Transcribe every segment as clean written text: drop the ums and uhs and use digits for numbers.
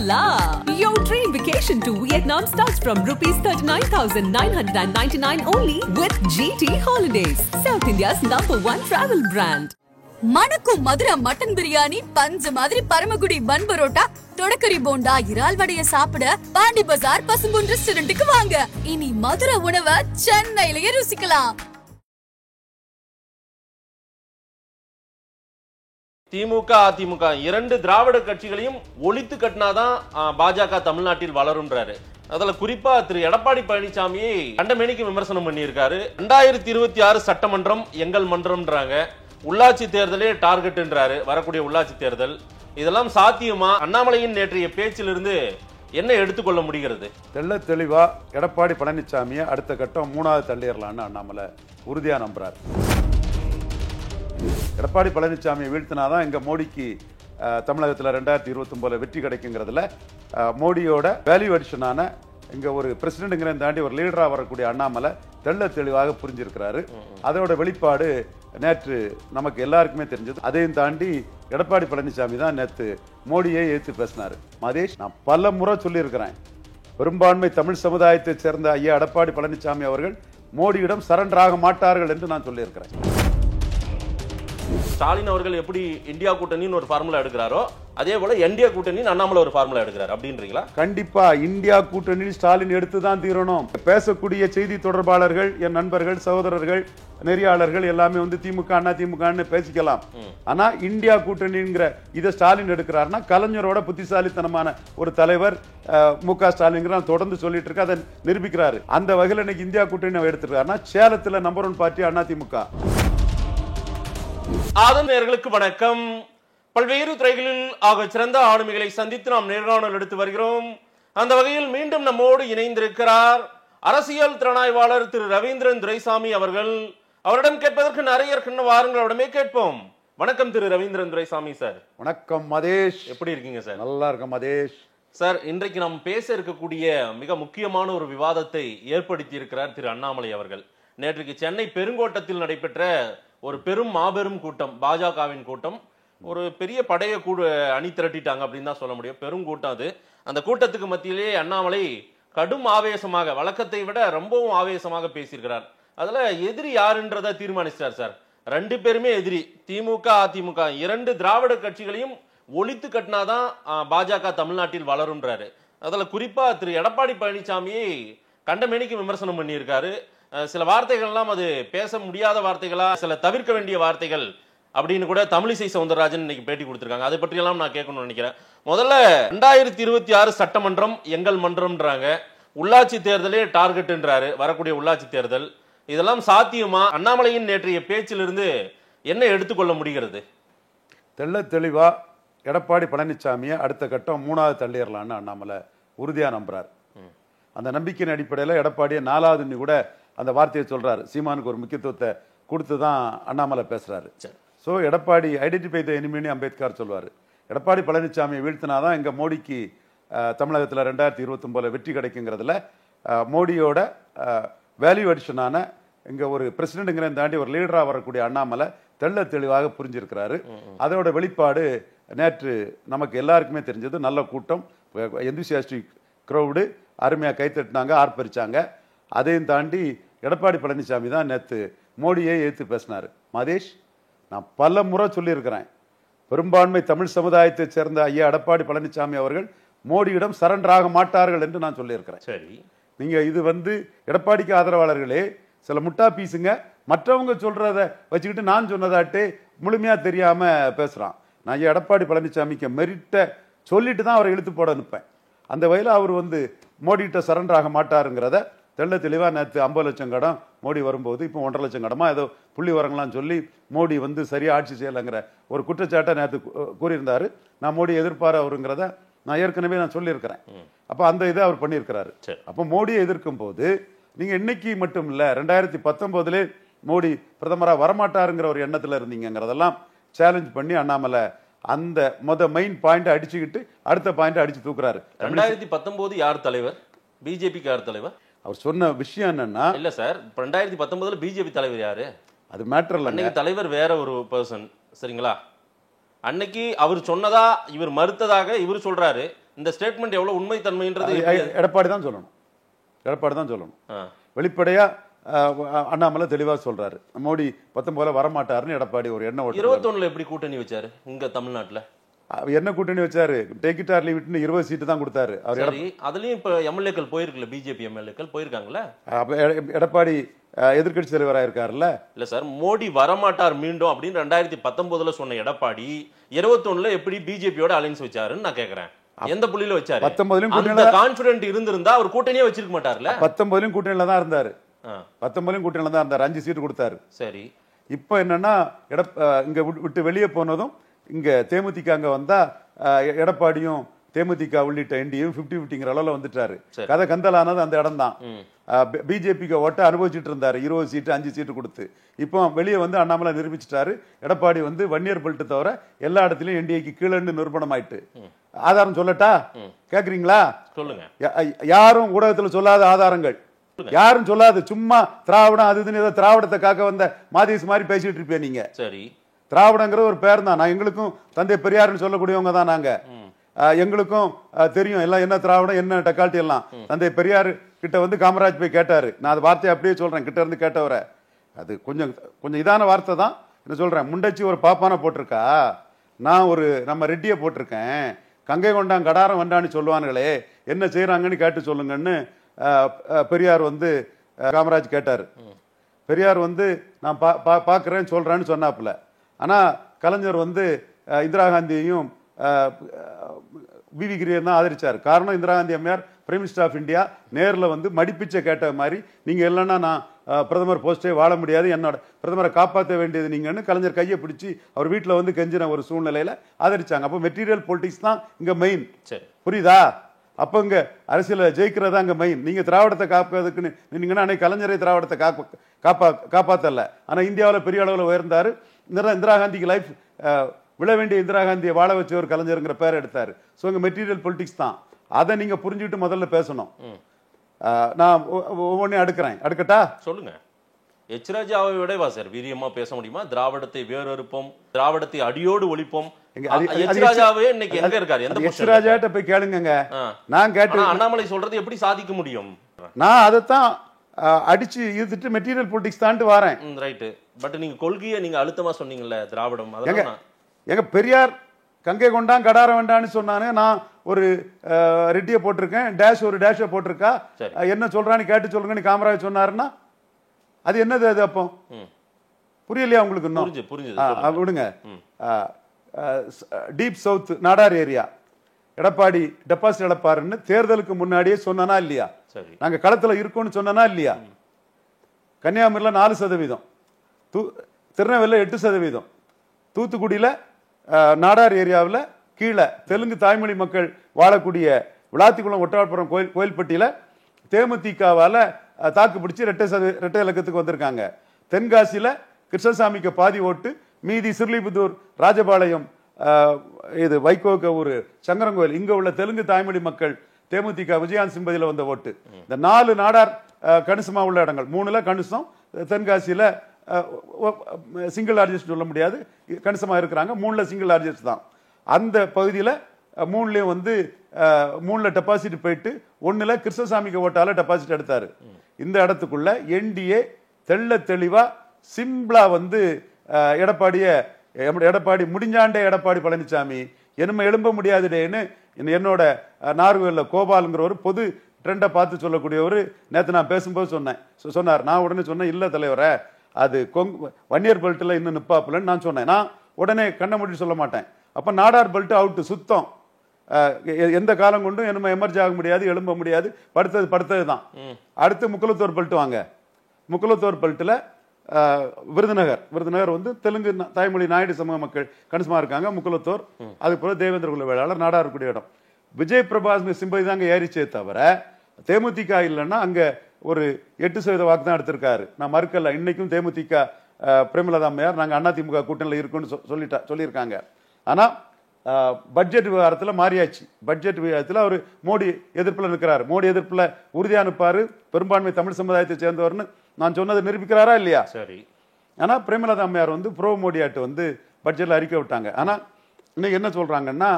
la. Your dream vacation to Vietnam starts from rupees 39,999 only with GT Holidays, South India's #1 travel brand. மணக்கும் Madurai mutton biryani, பஞ்சு மாதிரி பரமக்குடி பன் பரோட்டா, தொடக்கரி போண்டா, இறால் வடைய சாப்பிட பாண்டி பஜார் பசும்பொன் ரெஸ்டாரண்ட்டுக்கு வாங்க. இனி மதுரை உணவை சென்னையிலேயே ருசிக்கலாம். திமுக அதிமுக இரண்டு திராவிட கட்சிகளையும் ஒழித்து கட்டினாதான் பாஜக தமிழ்நாட்டில் வளரும்ன்றாரு. அதுல குறிப்பா திரு எடப்பாடி பழனிசாமியை கண்டமேனிக்கு விமர்சனம் பண்ணியிருக்காரு. 2026 சட்டமன்றம் எங்கள் மன்றம்ன்றாங்க. உள்ளாட்சி தேர்தலே டார்கெட்ன்றாரு. வரக்கூடிய உள்ளாட்சி தேர்தல் இதெல்லாம் சாத்தியமா? அண்ணாமலையின் நேற்றைய பேச்சிலிருந்து என்ன எடுத்துக்கொள்ள முடிகிறது? தெள்ள தெளிவா எடப்பாடி பழனிசாமியை அடுத்த கட்டம் 3வது தள்ளிடலான்னு அண்ணாமலை உறுதியா நம்புறாரு. எடப்பாடி பழனிசாமியை வீழ்த்தினாதான் இங்க மோடிக்கு தமிழகத்தில் 2029 வெற்றி கிடைக்குங்கிறதுல மோடியோட வேல்யூ அடிஷனான இங்க ஒரு பிரசிடென்ட்ங்கிற தாண்டி ஒரு லீடரா வரக்கூடிய அண்ணாமலை தெள்ள தெளிவாக புரிஞ்சிருக்கிறாரு. அதோட வெளிப்பாடு நேற்று நமக்கு எல்லாருக்குமே தெரிஞ்சது. அதையும் தாண்டி எடப்பாடி பழனிசாமி தான் நேற்று மோடியை எதிர்த்து பேசினாரு. மதேஷ், நான் பல முறை சொல்லியிருக்கிறேன், பெரும்பான்மை தமிழ் சமுதாயத்தை சேர்ந்த ஐயா எடப்பாடி பழனிசாமி அவர்கள் மோடியிடம் சரண்டர் ஆக மாட்டார்கள் என்று நான் சொல்லியிருக்கிறேன். ஸ்டாலின் அவர்கள் எப்படி இந்தியா கூட்டணின்னு ஒரு ஃபார்முலா எடுக்கிறாரோ அதே போல என்டிஏ கூட்டணின்னு அண்ணாமலை ஒரு ஃபார்முலா எடுக்கிறார் அப்படின்றீங்களா? கண்டிப்பா இந்தியா கூட்டணி ஸ்டாலின் எடுத்துதான் தீரணும். பேசக்கூடிய செய்தி தொடர்பாளர்கள், என் நண்பர்கள், சகோதரர்கள், நெறியாளர்கள் எல்லாமே திமுக அண்ணா திமுகன்னு பேசிக்கலாம். ஆனா இந்தியா கூட்டணிங்கிற இதை ஸ்டாலின் எடுக்கிறாருன்னா கலைஞரோட புத்திசாலித்தனமான ஒரு தலைவர் மு.க. ஸ்டாலின் தொடர்ந்து சொல்லிட்டு இருக்க, அதை நிரூபிக்கிறாரு. அந்த வகையில் இன்னைக்கு இந்தியா கூட்டணி எடுத்துருக்காருன்னா சேலத்துல நம்பர் 1 பார்ட்டி அண்ணா திமுக. நேயர்களுக்கு வணக்கம். பல்வேறு துறைகளில் ஆக சிறந்த ஆளுமைகளை சந்தித்து நாம் நேர்காணல் எடுத்து வருகிறோம். அந்த வகையில் மீண்டும் நம்மோடு இணைந்திருக்கிறார் அரசியல் திறனாய்வாளர் திரு ரவீந்திரன் துரைசாமி அவர்கள். அவரிடம் கேட்பதற்கு நிறைய இருக்கின்ற வாருங்கள், அவரிடமே கேட்போம். வணக்கம் திரு ரவீந்திரன் துரைசாமி சார். வணக்கம் மதேஷ், எப்படி இருக்கீங்க சார்? நல்லா இருக்கேன் மதேஷ் சார். இன்றைக்கு நாம் பேச இருக்கக்கூடிய மிக முக்கியமான ஒரு விவாதத்தை ஏற்படுத்தி இருக்கிறார் திரு அண்ணாமலை அவர்கள். நேற்றுக்கு சென்னை பெருங்கோட்டத்தில் நடைபெற்ற ஒரு பெரும் மாபெரும் கூட்டம், பாஜகவின் கூட்டம், ஒரு பெரிய படைய அணி திரட்டிட்டாங்க அப்படின்னு தான் சொல்ல முடியும். பெரும் கூட்டம் அது. அந்த கூட்டத்துக்கு மத்தியிலேயே அண்ணாமலை கடும் ஆவேசமாக, வழக்கத்தை விட ரொம்பவும் ஆவேசமாக பேசியிருக்கிறார். அதுல எதிரி யாருன்றதை தீர்மானிச்சார் சார். 2 பேருமே எதிரி. திமுக அதிமுக இரண்டு திராவிட கட்சிகளையும் ஒழித்து கட்டினாதான் பாஜக தமிழ்நாட்டில் வளரும்ன்றாரு. அதுல குறிப்பா திரு எடப்பாடி பழனிசாமியை கண்டமேனிக்கு விமர்சனம் பண்ணியிருக்காரு. சில வார்த்தைகள்லாம் அது பேச முடியாத வார்த்தைகளா, சில தவிர்க்க வேண்டிய வார்த்தைகள் அப்படின்னு கூட தமிழிசை சவுந்தரராஜன் இன்னைக்கு பேட்டி கொடுத்திருக்காங்க. அதை பற்றியெல்லாம் நான் கேட்கணும்னு நினைக்கிறேன். முதல்ல 2026 சட்டமன்றம் எங்கள் மன்றம்ன்றாங்க. உள்ளாட்சி தேர்தலே டார்கெட்ன்றாரு. வரக்கூடிய உள்ளாட்சி தேர்தல் இதெல்லாம் சாத்தியமா? அண்ணாமலையின் நேற்றைய பேச்சிலிருந்து என்ன எடுத்துக்கொள்ள முடிகிறது? தெள்ள தெளிவா எடப்பாடி பழனிசாமியை அடுத்த கட்டம் 3வது தள்ளிடலான்னு அண்ணாமலை உறுதியா நம்புறாரு. அந்த நம்பிக்கையின் அடிப்படையில் எடப்பாடியை 4வது கூட அந்த வார்த்தையை சொல்றாரு. சீமானுக்கு ஒரு முக்கியத்துவத்தை கொடுத்து தான் அண்ணாமலை பேசுறாரு. ஸோ எடப்பாடி ஐடென்டிஃபை த எனிமின்னு அம்பேத்கர் சொல்வார். எடப்பாடி பழனிசாமியை வீழ்த்தினாதான் இங்க மோடிக்கு தமிழகத்தில் 2029 வெற்றி கிடைக்குங்கிறதுல மோடியோட வேல்யூ அடிஷனான இங்க ஒரு பிரசிடென்ட்ங்கிற தாண்டி ஒரு லீடரா வரக்கூடிய அண்ணாமலை தெள்ள தெளிவாக புரிஞ்சிருக்கிறாரு. அதோட வெளிப்பாடு நேற்று நமக்கு எல்லாருக்குமே தெரிஞ்சது. நல்ல கூட்டம், எந்தூசியாஸ்டிக் க்ரௌடு, அருமையா கைத்தட்டினாங்க, ஆர்ப்பரிச்சாங்க. அதையும் தாண்டி எடப்பாடி பழனிசாமி தான் நேற்று மோடியை எதிர்த்து பேசினார். மதேஷ், நான் பல முறை சொல்லியிருக்கிறேன், பெரும்பான்மை தமிழ் சமுதாயத்தை சேர்ந்த ஐயா எடப்பாடி பழனிசாமி அவர்கள் மோடியிடம் சரண்டர் ஆக மாட்டார்கள் என்று நான் சொல்லியிருக்கிறேன். சரி, நீங்க இது எடப்பாடிக்கு ஆதரவாளர்களே சில முட்டா பீசுங்க, மற்றவங்க சொல்றத வச்சுக்கிட்டு நான் சொன்னதாட்டே முழுமையா தெரியாம பேசுறான். நான் ஐயா எடப்பாடி பழனிசாமிக்கு மெரிட்ட சொல்லிட்டு தான் அவரை இழுத்து போட நிற்பேன். அந்த வகையில் அவர் மோடிகிட்ட சரண்டர் ஆக மாட்டாருங்கிறத தெள்ள தெளிவாக நேற்று 50 லட்சம் கடன் மோடி வரும்போது இப்போ 1.5 லட்சம் கடமா ஏதோ புள்ளி வரங்களான்னு சொல்லி மோடி சரியா ஆட்சி செய்யலைங்கிற ஒரு குற்றச்சாட்டை நேற்று கூறியிருந்தாரு. நான் மோடி எதிர்ப்பாரு அவருங்கிறத நான் ஏற்கனவே நான் சொல்லியிருக்கிறேன். அப்போ அந்த இதை அவர் பண்ணியிருக்கிறாரு. அப்போ மோடியை எதிர்க்கும் போது நீங்க இன்னைக்கு மட்டும் இல்ல 2019 மோடி பிரதமரா வரமாட்டாருங்கிற ஒரு எண்ணத்துல இருந்தீங்கிறதெல்லாம் சேலஞ்ச் பண்ணி அண்ணாமலை அந்த மெயின் பாயிண்ட் அடிச்சுக்கிட்டு அடுத்த பாயிண்ட் அடிச்சு தூக்குறாரு. 2019 யார் தலைவர்? பிஜேபிக்கு யார் தலைவர்? அவர் சொன்ன விஷயம் என்னன்னா, இல்ல சார், 2019 பிஜேபி தலைவர் யாரு? அது மேட்டர் இல்ல. அன்னைக்கு தலைவர் வேற ஒரு பர்சன், சரிங்களா? அன்னைக்கு அவர் சொன்னதா இவர் மறுத்ததாக இவர் சொல்றாரு. இந்த ஸ்டேட்மெண்ட் எவ்வளவு உண்மை தன்மைன்றது எடப்பாடி தான் சொல்லணும். வெளிப்படையா அண்ணாமலை தெளிவா சொல்றாரு, மோடி 19 வரமாட்டாருன்னு எடப்பாடி ஒரு எண்ணம். 21 எப்படி கூட்டணி வச்சாரு இங்க தமிழ்நாட்டுல? என்ன கூட்டணி வச்சாரு? டேக் இட் ஆர் லீவ் இட்னு 20 சீட்டு தான் கொடுத்தாரு அவர். அதுலயும் இப்ப எம்எல்ஏக்கள் போயிருக்குல்ல, பிஜேபி எம்எல்ஏக்கள் போயிருக்காங்கல்ல. எடப்பாடி எதிர்கட்சி தலைவராக இருக்காருல்ல. இல்ல சார், மோடி வரமாட்டார் மீண்டும் அப்படின்னு 2019 சொன்ன எடப்பாடி 21 எப்படி பிஜேபியோட அலைன்ஸ் வச்சாருன்னு நான் கேக்குறேன். எந்த புள்ளியில வச்சாரு? 19 கான்பிடன்ட் இருந்திருந்தா அவர் கூட்டணியே வச்சிருக்க மாட்டார்ல. 19 கூட்டணியில தான் இருந்தாரு. 19 கூட்டணியில தான் இருந்தாரு. 5 சீட்டு கொடுத்தாரு. சரி, இப்போ என்னன்னா இங்க விட்டு வெளியே போனதும் இங்க தேமுதிக அங்க வந்தா எடப்பாடியும் தேமுதிக உள்ளிட்ட என்டியும் 50-50ங்கிற அளவுல வந்துட்டாரு. கதை கந்தலானது அந்த இடம் தான். பிஜேபிக்கு ஓட்ட அனுபவிச்சுட்டு இருந்தாரு 20 சீட்டு 5 சீட்டு கொடுத்து. இப்போ வெளியே வந்து அண்ணாமலை நிரூபிச்சுட்டாரு, எடப்பாடி வந்து வன்னியர் பெல்ட் தவிர எல்லா இடத்துலயும் என்டிஏக்கு கீழன்னு நிரூபணம் ஆயிட்டு. ஆதாரம் சொல்லட்டா? கேக்குறீங்களா? சொல்லுங்க. யாரும் ஊடகத்துல சொல்லாத ஆதாரங்கள், யாரும் சொல்லாது, சும்மா திராவிடம் அது இதுன்னு ஏதோ திராவிடத்தை காக்க வந்த மாதேஷ் மாதிரி பேசிட்டு இருப்பேன் நீங்க. சரி, திராவிடங்கிற ஒரு பேர் தான். நான் எங்களுக்கும் தந்தை பெரியார்னு சொல்லக்கூடியவங்க தான் நாங்க. எங்களுக்கும் தெரியும் எல்லாம் என்ன திராவிடம் என்ன டக்கால்ட்டி எல்லாம். தந்தை பெரியார் கிட்ட வந்து காமராஜ் போய் கேட்டாரு. நான் அந்த வார்த்தையை அப்படியே சொல்றேன், கிட்ட இருந்து கேட்டவரை. அது கொஞ்சம் இதான வார்த்தை தான். என்ன சொல்றேன், முண்டச்சி ஒரு பாப்பான போட்டிருக்கா, நான் ஒரு நம்ம ரெட்டியை போட்டிருக்கேன், கங்கை கொண்டான் கடாரம் வண்டான்னு சொல்லுவானுங்களே, என்ன செய்யறாங்கன்னு கேட்டு சொல்லுங்கன்னு பெரியார் வந்து காமராஜ் கேட்டாரு. பெரியார் வந்து நான் பாக்குறேன்னு சொல்றேன்னு சொன்னாப்புல. ஆனா கலைஞர் வந்து இந்திரா காந்தியையும் விவி கிரியன் தான் ஆதரிச்சார். காரணம், இந்திரா காந்தி அம்மையார் பிரைம் மினிஸ்டர் ஆஃப் இந்தியா நேரில் வந்து மடிப்பிச்சை கேட்ட மாதிரி, நீங்க இல்லைன்னா நான் பிரதமர் போஸ்டே வாழ முடியாது, என்னோட பிரதமரை காப்பாற்ற வேண்டியது நீங்கன்னு கலைஞர் கையை பிடிச்சி அவர் வீட்டில் வந்து கெஞ்சின ஒரு சூழ்நிலையில ஆதரிச்சாங்க. அப்போ மெட்டீரியல் பொலிட்டிக்ஸ் தான் இங்க மெயின். புரியுதா? அப்போ இங்க அரசியல ஜெயிக்கிறதா இங்க மெயின். நீங்க திராவிடத்தை காப்பதுக்குன்னு நீங்கன்னா அன்னைக்கு கலைஞரை திராவிடத்தை காப்பாத்தல. ஆனா இந்தியாவில் பெரிய அளவில் உயர்ந்தாரு. இந்திரா காந்திக்கு லைஃப் விழ வேண்டிய இந்திரா காந்தியை வாழ வச்ச ஒரு கலைஞருங்கிற பேர் எடுத்தாரு. ஸோ இங்க மெட்டீரியல் பொலிட்டிக்ஸ் தான். அதை நீங்க புரிஞ்சுட்டு முதல்ல பேசணும். நான் ஒவ்வொன்றையும் அடுக்கட்டா? சொல்லுங்க. எச் ராஜாவை விடவா சார் வீரியமா பேச முடியுமா? திராவிடத்தை வேறறுப்போம், திராவிடத்தை அடியோடு ஒழிப்போம். போய் கேளுங்க. நான் கேட்டு அண்ணாமலை சொல்றது எப்படி சாதிக்க முடியும்? நான் அதைத்தான் அடிச்சு இருந்துட்டு மெட்டீரியல் பொலிட்டிக்ஸ் தான் வரேன். ரைட். பட் நீங்க கொள்கையை நீங்க அழுத்தமா சொன்னீங்கல்ல, திராவிடம். எங்க பெரியார் கங்கை கொண்டான் கடாரம் வேண்டான்னு சொன்னானே, நான் ஒரு ரெட்டியை போட்டிருக்கேன், டேஷ் ஒரு டேஷை போட்டிருக்கா, என்ன சொல்றான்னு கேட்டு சொல்லுங்கன்னு காமராஜ் சொன்னாருன்னா அது என்னது? அது அப்போ புரியலையா உங்களுக்கு? இன்னும் விடுங்க. Deep south Nadar area Edappadi deposit இழப்பாருன்னு தேர்தலுக்கு முன்னாடியே சொன்னா இல்லையா? நாங்க களத்துல இருக்கோம்னு சொன்னா இல்லையா? கன்னியாகுமரியில 4%, திருநெல்வேலியில் 8%, தூத்துக்குடியில நாடார் ஏரியாவில் கீழே தெலுங்கு தாய்மொழி மக்கள் வாழக்கூடிய விளாத்திக்குளம் ஒட்டாள்புரம் கோயில்பட்டியில தேமுதிகவால தாக்கு பிடிச்சி ரெட்டை இலக்கத்துக்கு வந்திருக்காங்க. தென்காசியில கிருஷ்ணசாமிக்கு பாதி ஓட்டு, மீதி சிறுலிபுத்தூர் ராஜபாளையம் இது வைகோக்க ஒரு சங்கரங்கோயில் இங்க உள்ள தெலுங்கு தாய்மொழி மக்கள் தேமுதிக விஜயாந்த் சிம்பதியில வந்த ஓட்டு. இந்த 4 நாடார் கணிசமா உள்ள இடங்கள். 3ல கணிசம், தென்காசியில சிங்கிள் லார்ஜஸ்ட் சொல்ல முடியாது, கணிசமா இருக்கிறாங்க. 3ல சிங்கிள் லார்ஜஸ்ட் தான். அந்த பகுதியில் 3லயும் வந்து 3ல டெபாசிட் போயிட்டு 1ல கிருஷ்ணசாமிக்கு ஓட்டால டெபாசிட் எடுத்தாரு. இந்த இடத்துக்குள்ள என்டிஏ தெள்ள தெளிவா சிம்பிளா வந்து எடப்பாடி முடிஞ்சாண்டே எடப்பாடி பழனிசாமி என்னமே எழும்ப முடியாதுடேன்னு என்னோட நார்வேல கோபாலுங்கிற ஒரு பொது ட்ரெண்டை பார்த்து சொல்லக்கூடியவர் நேற்று நான் பேசும்போது சொன்னார். நான் உடனே சொன்னேன், இல்ல தலைவரை அது வன்னியர் பெல்ட்ல இன்னும் நிப்பாப்புலன்னு நான் சொன்னேன். நான் உடனே கண்ண மூடி சொல்ல மாட்டேன். அப்ப நாடார் பெல்ட் அவுட் சுத்தம், எந்த காலம் கொண்டும் என்ன எமர்ஜ் ஆக முடியாது, எழும்ப முடியாது, படுத்தது தான். அடுத்து முக்குலத்தோர் பெல்ட் வாங்க. முக்குலத்தோர் பெல்ட்ல விருதுநகர் வந்து தெலுங்கு தாய்மொழி நாயுடு சமூக மக்கள் கணிசமா இருக்காங்க. முக்குலத்தோர், அதுபோல தேவேந்திர குல வேளாளர், நாடார் கூடிய இடம். விஜய் பிரபாஸ் சிம்பதி தாங்க ஏறிச்சே தவிர தேமுதிக இல்லைன்னா அங்க ஒரு 8% வாக்கு தான் எடுத்திருக்காரு. நான் மறுக்கல. இன்னைக்கும் தேமுதிக பிரேமலதா அம்மையார் நாங்க அதிமுக கூட்டணியில் இருக்குன்னு சொல்லியிருக்காங்க. ஆனா பட்ஜெட் விவகாரத்தில் மாறியாச்சு. பட்ஜெட் விவகாரத்தில் அவர் மோடி எதிர்ப்புல நிற்கிறார். மோடி எதிர்ப்புல உறுதியா நிற்பாரு, பெரும்பான்மை தமிழ் சமுதாயத்தை சேர்ந்தவர்னு நான் சொன்னதை நிரூபிக்கிறாரா இல்லையா? சரி. ஆனா பிரேமலதா அம்மையார் வந்து ப்ரோ மோடி ஆட்டு வந்து பட்ஜெட்ல அறிக்கை விட்டாங்க. ஆனா இன்னைக்கு என்ன சொல்றாங்கன்னா,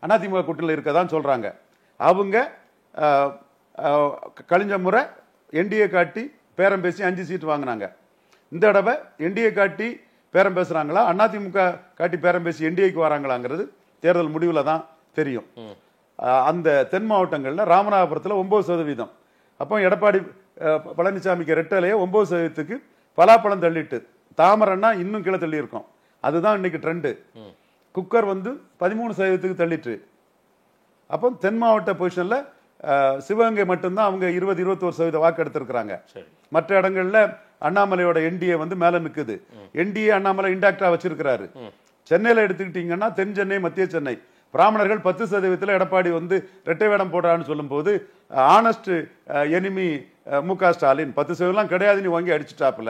அதிமுக கூட்டணியில் இருக்கதான் சொல்றாங்க. அவங்க கழிஞ்ச முறை என்டிஏ காட்டி பேரம் பேசி 5 சீட் வாங்கினாங்க. இந்த தடவை என்டிஏ காட்டி பேரம் பேசுறாங்களா, அதிமுக காட்டி பேரம் பேசி என்டிஏக்கு வராங்களாங்கிறது தேர்தல் முடிவில் தான் தெரியும். அந்த தென் மாவட்டங்களில் ராமநாதபுரத்தில் 9%. அப்போ எடப்பாடி பழனிசாமிக்கு ரெட்டலையே 9%க்கு பலாப்பழம் தள்ளிட்டு, தாமரைன்னா இன்னும் கீழே தள்ளி இருக்கும். அதுதான் இன்னைக்கு ட்ரெண்டு. குக்கர் 13%க்கு தள்ளிட்டு. அப்போ தென் மாவட்ட பொசிஷன்ல சிவகங்கை மட்டும்தான் அவங்க 20-21% வாக்கு எடுத்திருக்கிறாங்க. மற்ற இடங்கள்ல அண்ணாமலையோட என்டிஏ மேல நிக்குது. என்டிஏ அண்ணாமலை இன்டாக்டா வச்சிருக்கிறாரு. சென்னையில எடுத்துக்கிட்டீங்கன்னா தென் சென்னை, மத்திய சென்னை பிராமணர்கள் 10% எடப்பாடி இரட்டை வேடம் போடுறான்னு சொல்லும் போது ஆனஸ்ட் எனிமி மு.க. ஸ்டாலின் 10% கிடையாது, நீ வாங்கி அடிச்சுட்டாப்புல,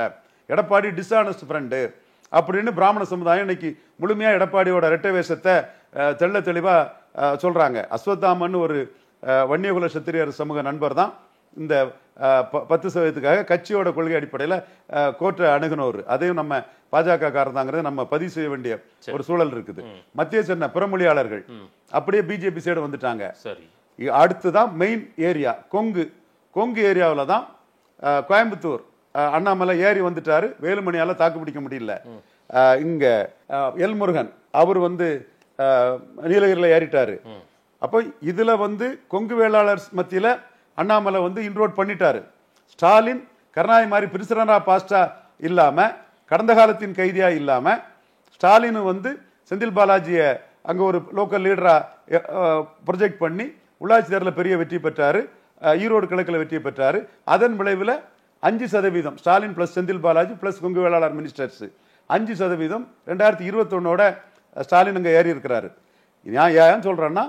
எடப்பாடி டிஸ்ஆனஸ்ட் ஃப்ரெண்டு அப்படின்னு பிராமண சமுதாயம் இன்னைக்கு முழுமையா எடப்பாடியோட இரட்டை வேஷத்தை தெள்ள தெளிவா சொல்றாங்க. அஸ்வத்தாமன் ஒரு வன்னியகுல சத்திரியர் சமூக நண்பர் தான் இந்த 10%க்காக கட்சியோட கொள்கை அடிப்படையில் கோர்ட்டை அணுகினவர். அதையும் நம்ம பாஜக காரதாங்கிறது நம்ம பதிவு செய்ய வேண்டிய ஒரு சூழல் இருக்குது. மத்திய சென்னை புறமொழியாளர்கள் அப்படியே பிஜேபி சைடு வந்துட்டாங்க. அடுத்துதான் மெயின் ஏரியா கொங்கு ஏரியாவில் தான் கோயம்புத்தூர் அண்ணாமலை ஏறி வந்துட்டாரு. வேலுமணியால தாக்கு பிடிக்க முடியல. இங்க எல் முருகன் அவர் நீலகிரியில் ஏறிட்டாரு. அப்போ இதுல கொங்கு வேளாளர் மத்தியில அண்ணாமலை இன்ரோட் பண்ணிட்டாரு. ஸ்டாலின் கருணாநிதி மாதிரி பிரிசனரா பாஸ்டா இல்லாம, கடந்த காலத்தின் கைதியா இல்லாம, ஸ்டாலின் செந்தில் பாலாஜியை அங்க ஒரு லோக்கல் லீடரா ப்ரொஜெக்ட் பண்ணி உள்ளாட்சி தேர்தலில் பெரிய வெற்றி பெற்றாரு. ஈரோடு கிழக்கில் வெற்றி பெற்றாரு. அதன் விளைவில் 5% Stalin plus Senthil Balaji plus Kongu Vellalar ministers 5% 2021 Stalin அங்க ஏறி இருக்கிறாரு. நான் ஏன் சொல்றேன்னா,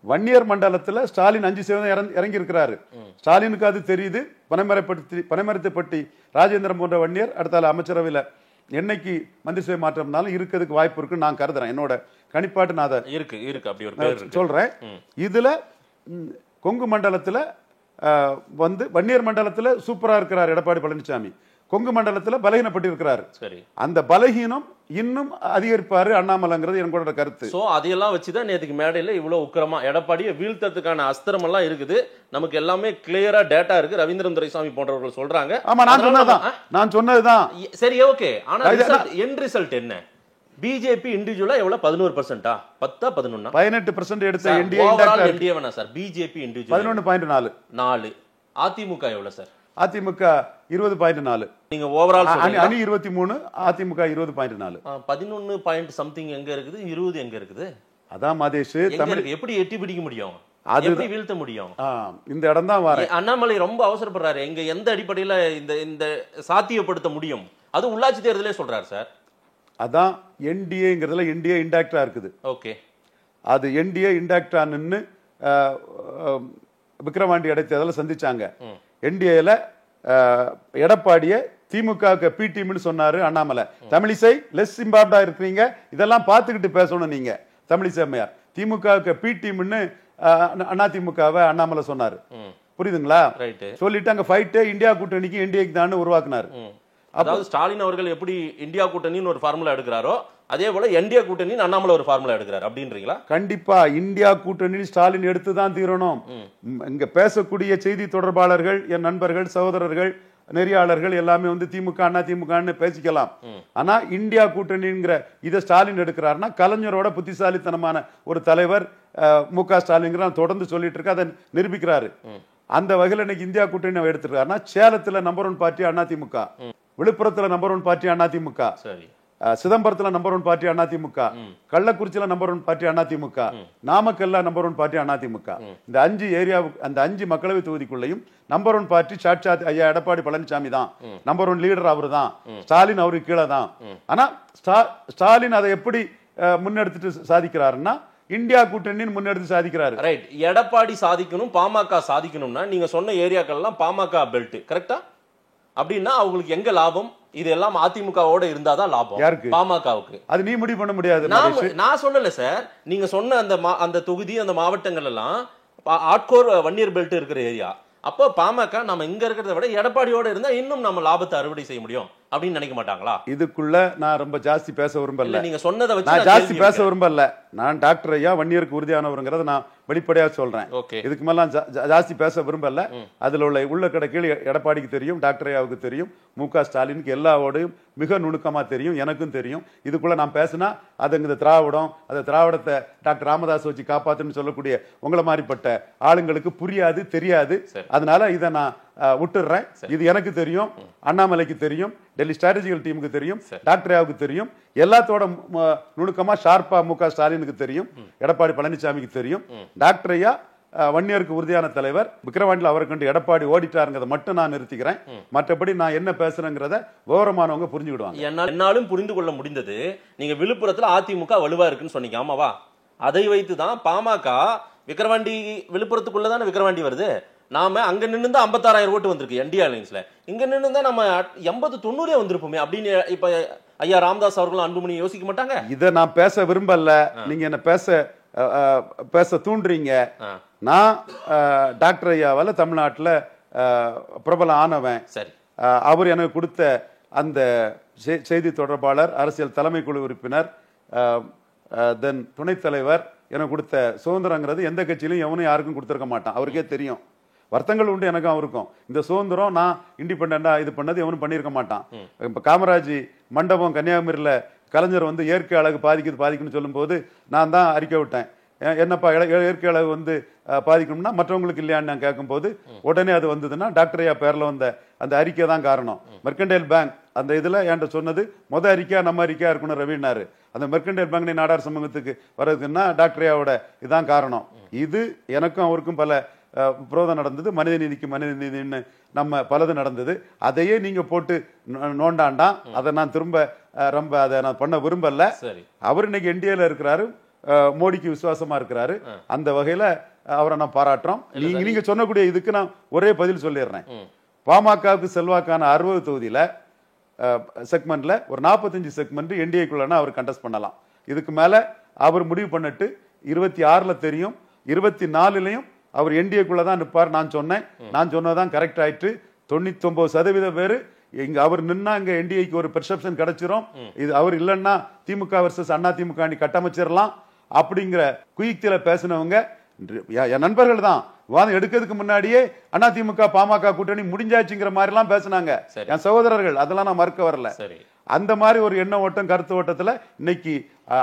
வன்னியர் மண்டலத்தில் ஸ்டாலின் 5% இறங்கி இருக்கிறாரு. ஸ்டாலினுக்கு அது தெரியுது. பனைமரத்தைப்பட்டி ராஜேந்திரன் போன்ற வன்னியர் அடுத்தால அமைச்சரவையில் என்னைக்கு மந்திரி சபை மாற்றம்னாலும் இருக்கிறதுக்கு வாய்ப்பு இருக்குன்னு நான் கருதுறேன். என்னோட கணிப்பாட்டு நான் அதை இருக்கு சொல்றேன். இதுல கொங்கு மண்டலத்தில் வன்னியர் மண்டலத்தில் சூப்பரா இருக்கிறார் எடப்பாடி பழனிசாமி. கொங்கு மண்டலத்தில் பலகீனப்பட்டிருக்கிறார். அந்த பலகீனம் இன்னும் அதிகரிப்பாரு அண்ணாமலைங்கிறது என்னோட கருத்து. சோ அதையெல்லாம் வச்சுதான் நேற்றுக்கு மேடையில இவ்வளவு உக்கிரமா எடப்பாடியை வீழ்த்ததுக்கான அஸ்திரம் எல்லாம் இருக்குது. நமக்கு எல்லாமே கிளியரா டேட்டா இருக்கு. ரவீந்திரன் துரைசாமி போன்றவர்கள் சொல்றாங்க. ஆமா, நான் சொன்னதுதான் சரி, ஓகே. ஆனா எண்ட் ரிசல்ட் என்ன? பிஜேபி இண்டிவிஜுவலா எவ்வளவு? 11%, 10, 11, 18% எடுத்த என்டிஏ வேணா சார். BJP individual 11.4. அதிமுக எவ்வளவு சார்? அதிமுக 20.4. நீங்க ஓவரால் அணி 23, அதிமுக 20.4. 11 பாயிண்ட் சம்திங் எங்க இருக்குது? 20 எங்க இருக்குது? அதான் மாதேஷ், தமிழ் எப்படி எட்டி பிடிக்க முடியும்? எப்படி வீழ்த்த முடியும்? இந்த இடம் தான் வர அண்ணாமலை ரொம்ப அவசரப்படுறாரு. எங்க எந்த அடிப்படையில இந்த சாத்தியப்படுத்த முடியும்? அது உள்ளாட்சி தேர்தலே சொல்றாரு சார். அதான் என்டிஏங்கிறதுல என்டிஏ இன்டாக்டா இருக்குது. ஓகே, அது என்டிஏ இன்டாக்டா நின்னு விக்கிரவாண்டி இடைத்தேர்தலை சந்திச்சாங்க. என்டிஏல எடப்பாடிய திமுக பி டீம்னு சொன்னாரு அண்ணாமலை. தமிழிசை லெஸ் இம்பார்ட்டா இருக்கிறீங்க, இதெல்லாம் பார்த்துக்கிட்டு பேசணும் நீங்க. தமிழிசை அம்மையார் திமுக பி டீம்னு அதிமுகவை அண்ணாமலை சொன்னாரு. புரியுதுங்களா? சொல்லிட்டு அங்க ஃபைட் இந்தியா கூட்டணிக்கு என்டிஏக்கு தான் உருவாக்குனாரு. அதாவது ஸ்டாலின் அவர்கள் எப்படி இந்தியா கூட்டணின்னு ஒரு ஃபார்முலா எடுக்கிறாரோ அதே போல என்டிஏ கூட்டணி அண்ணாமலை ஒரு ஃபார்முலா எடுக்கிறார் அப்படின்றீங்களா? கண்டிப்பா இந்தியா கூட்டணி ஸ்டாலின் எடுத்துதான் தீரணும். இங்க பேசக்கூடிய செய்தி தொடர்பாளர்கள், என் நண்பர்கள், சகோதரர்கள், நெறியாளர்கள் எல்லாமே திமுக அண்ணா திமுகன்னு பேசிக்கலாம். ஆனா இந்தியா கூட்டணிங்கிற இதை ஸ்டாலின் எடுக்கிறாருன்னா கலைஞரோட புத்திசாலித்தனமான ஒரு தலைவர் மு.க. ஸ்டாலின் தொடர்ந்து சொல்லிட்டு இருக்க, அதை நிரூபிக்கிறாரு. அந்த வகையில் இன்னைக்கு இந்தியா கூட்டணி எடுத்துருக்காருன்னா சேலத்துல நம்பர் 1 பார்ட்டி அதிமுக, விழுப்புரத்துல நம்பர் 1 பார்ட்டி அதிமுக, சிதம்பரத்துல நம்பர் 1 பார்ட்டி அதிமுக, கள்ளக்குறிச்சியில நம்பர் 1 பார்ட்டி அதிமுக, நாமக்கல்ல நம்பர் 1 பார்ட்டி அதிமுக. இந்த 5 ஏரியாவுக்கு, அந்த 5 மக்களவை தொகுதிக்குள்ளையும் நம்பர் 1 பார்ட்டி சாட்சாத் ஐயா எடப்பாடி பழனிசாமி தான். நம்பர் 1 லீடர் அவரு தான். ஸ்டாலின் அவருக்கு கீழே தான். ஆனா ஸ்டாலின் அதை எப்படி முன்னெடுத்துட்டு சாதிக்கிறாருன்னா இந்தியா கூட்டணின்னு முன்னெடுத்து சாதிக்கிறாரு. ரைட். எடப்பாடி சாதிக்கணும், பாமக சாதிக்கணும்னா நீங்க சொன்ன ஏரியாக்கள் எல்லாம் பாமக பெல்ட் கரெக்டா? அப்படின்னா அவங்களுக்கு எங்க லாபம்? இதெல்லாம் அதிமுகவோட இருந்தாதான் லாபம். யாருக்கு? பாமகவுக்கு. அது நீ முடிவு பண்ண முடியாது. நான் சொல்லல சார். நீங்க சொன்ன அந்த தொகுதி, அந்த மாவட்டங்கள் எல்லாம் ஆட்கோர் வன்னியர் பெல்ட் இருக்கிற ஏரியா. அப்போ பாமக நம்ம இங்க இருக்கிறத விட எடப்பாடியோட இருந்தா இன்னும் நம்ம லாபத்தை அறுவடை செய்ய முடியும் அப்படின்னு நினைக்க மாட்டாங்களா? இதுக்குள்ள நான் ரொம்ப ஜாஸ்தி பேச விரும்பல. நீங்க சொன்னதை வச்சு நான் ஜாஸ்தி பேச விரும்பல. நான் டாக்டர் ஐயா வன்னியருக்கு உறுதியானவருங்கிறத நான் வெளிப்படையா சொல்றேன். இதுக்கு மேல ஜாஸ்தி பேச விரும்பல. அதுல உள்ள கீழே எடப்பாடிக்கு தெரியும், டாக்டர் ஐயாவுக்கு தெரியும், மு.க. ஸ்டாலினுக்கு எல்லாவோடையும் மிக நுணுக்கமா தெரியும், எனக்கும் தெரியும். இதுக்குள்ள நான் பேசினா அது இந்த திராவிடம், அந்த திராவிடத்தை டாக்டர் ராமதாஸ் வச்சு காப்பாத்துன்னு சொல்லக்கூடிய உங்களை மாதிரிப்பட்ட ஆளுங்களுக்கு புரியாது, தெரியாது. அதனால இதை நான் விட்டுடுறேன். இது எனக்கு தெரியும், அண்ணாமலைக்கு தெரியும், டெல்லி ஸ்ட்ராட்டஜிக்கல் டீமுக்கு தெரியும், டாக்டர் ஐயாவுக்கு தெரியும், எல்லாத்தோட நுணுக்கமா ஷார்ப்பா மு.க. ஸ்டாலினுக்கு தெரியும், எடப்பாடி பழனிசாமிக்கு தெரியும். டாக்டர் ஐயா வன்னியருக்கு உறுதியான தலைவர். விக்கிரவாண்டியில் அவரை கண்டு எடப்பாடி ஓடிட்டாருங்கிறத மட்டும் நான் நிறுத்திக்கிறேன். மற்றபடி நான் என்ன பேசுறேங்கிறத விவரமானவங்க புரிஞ்சுக்கிடுவாங்க. என்னாலும் புரிந்து கொள்ள முடிந்தது. நீங்க விழுப்புரத்துல அதிமுக வலுவா இருக்குன்னு சொன்னீங்க, ஆமாவா? அதை வைத்துதான் பாமக விக்கிரவாண்டி, விழுப்புரத்துக்குள்ளதான விக்கிரவாண்டி வருது. நாம அங்க நின்று தான் 56,000 ஓட்டு வந்திருக்கு என்டிஏ அலைன்ஸ்ல. இங்க நின்று தான் நம்ம 80-90 வந்திருப்போமே அப்படின்னு இப்ப ஐயா ராமதாஸ் அவர்களும் அன்புமணி யோசிக்க மாட்டாங்க? இதை நான் பேச விரும்பல. நீங்க என்ன பேச தூண்டுறீங்க. நான் டாக்டர் ஐயாவால தமிழ்நாட்டில் பிரபல ஆனவன். சரி, அவர் எனக்கு கொடுத்த அந்த செய்தி தொடர்பாளர், அரசியல் தலைமை குழு உறுப்பினர், தென் துணைத் தலைவர், எனக்கு கொடுத்த சுதந்திரங்கிறது எந்த கட்சியிலும் எவனும் யாருக்கும் கொடுத்துருக்க மாட்டான். அவருக்கே தெரியும். வருத்தங்கள் உண்டு எனக்கும் அவருக்கும். இந்த சுதந்திரம் நான் இண்டிபெண்டா இது பண்ணது எவனும் பண்ணியிருக்க மாட்டான். இப்ப காமராஜ் மண்டபம் கன்னியாகுமரியில கலைஞர் இயற்கை அழகு பாதிக்குன்னு சொல்லும் போது நான் தான் அறிக்கை விட்டேன். என்னப்பா இயற்கை அழகு பாதிக்கணும்னா மற்றவங்களுக்கு இல்லையான்னு நான் கேட்கும் போது உடனே அது வந்ததுன்னா டாக்டர் ஐயா பேர்ல வந்த அந்த அறிக்கை தான் காரணம். மெர்கண்டைல் பேங்க் அந்த இதுல என்கிட்ட சொன்னது அறிக்கையா நம்ம அறிக்கையா இருக்கணும் ரவினாரு. அந்த மெர்கண்டைல் பேங்க் நாடார் சமூகத்துக்கு வர்றதுக்குன்னா டாக்டர் ஐயாவோட இதுதான் காரணம். இது எனக்கும் அவருக்கும் பல விரோதம் நடந்தது. மனித நீதிக்கு மனித நீதினு நம்ம பலது நடந்தது. அதையே நீங்க போட்டு நோண்டாண்டாம். அதை நான் ரொம்ப அதை நான் பண்ண விரும்பல. அவர் இன்னைக்கு என்டிஏல இருக்கிறாரு, மோடிக்கு விசுவாசமா இருக்கிறாரு. அந்த வகையில அவரை நான் பாராட்டுறோம். நீங்க சொன்னக்கூடிய இதுக்கு நான் ஒரே பதில் சொல்லிடுறேன். பாமகவுக்கு செல்வாக்கான 60 தொகுதியில செக்மெண்ட்ல ஒரு 45 செக்மெண்ட் என்டிஏக்குள்ளனா அவர் கண்டெஸ்ட் பண்ணலாம். இதுக்கு மேல அவர் முடிவு பண்ணிட்டு 26ல தெரியும், 24லயும் அவர் என்டிஏக்குள்ளதான் நிற்பார். நான் சொன்னதான் கரெக்ட் ஆயிட்டு. 99% பேரு இங்க அவர் நின்னா இங்க என்டிஏக்கு ஒரு பெர்செப்ஷன் கிடைச்சிரும். இது அவர் இல்லைன்னா திமுக வர்சஸ் அண்ணா திமுக கட்டமைச்சிடலாம் அப்படிங்கிற குயிக்தில பேசினவங்க என் நண்பர்கள் தான். வாதம் எடுக்கிறதுக்கு முன்னாடியே அதிமுக பாமக கூட்டணி முடிஞ்சாச்சுங்கிற மாதிரி எல்லாம் பேசினாங்க என் சகோதரர்கள். அதெல்லாம் நான் மறுக்க வரல. அந்த மாதிரி ஒரு எண்ண ஓட்டம், கருத்து ஓட்டத்துல இன்னைக்கு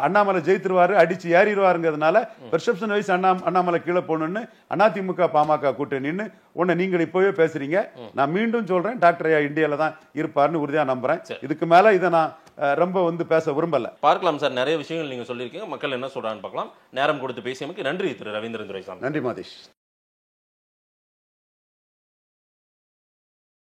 அண்ணாமலை ஜெயித்துருவாரு, அடிச்சு ஏறிடுவாருங்கிறதுனால பெர்செப்ஷன் வைஸ் அண்ணாமலை கீழே போகணும்னு அதிமுக பாமக கூட்டணின்னு ஒன்னு நீங்கள் இப்பவே பேசுறீங்க. நான் மீண்டும் சொல்றேன், டாக்டர் ஐயா இந்தியால தான் இருப்பாருன்னு உறுதியா நம்புறேன். இதுக்கு மேல இதை நான் ரொம்ப பேச விரும்பல. பார்க்கலாம் சார், நிறைய விஷயங்கள் நீங்க சொல்லியிருக்கீங்க. மக்கள் என்ன சொல்றான்னு பார்க்கலாம். நேரம் கொடுத்து பேசியமைக்கு நன்றி திரு ரவீந்திரன் துரைசாமி. நன்றி மாதேஷ்.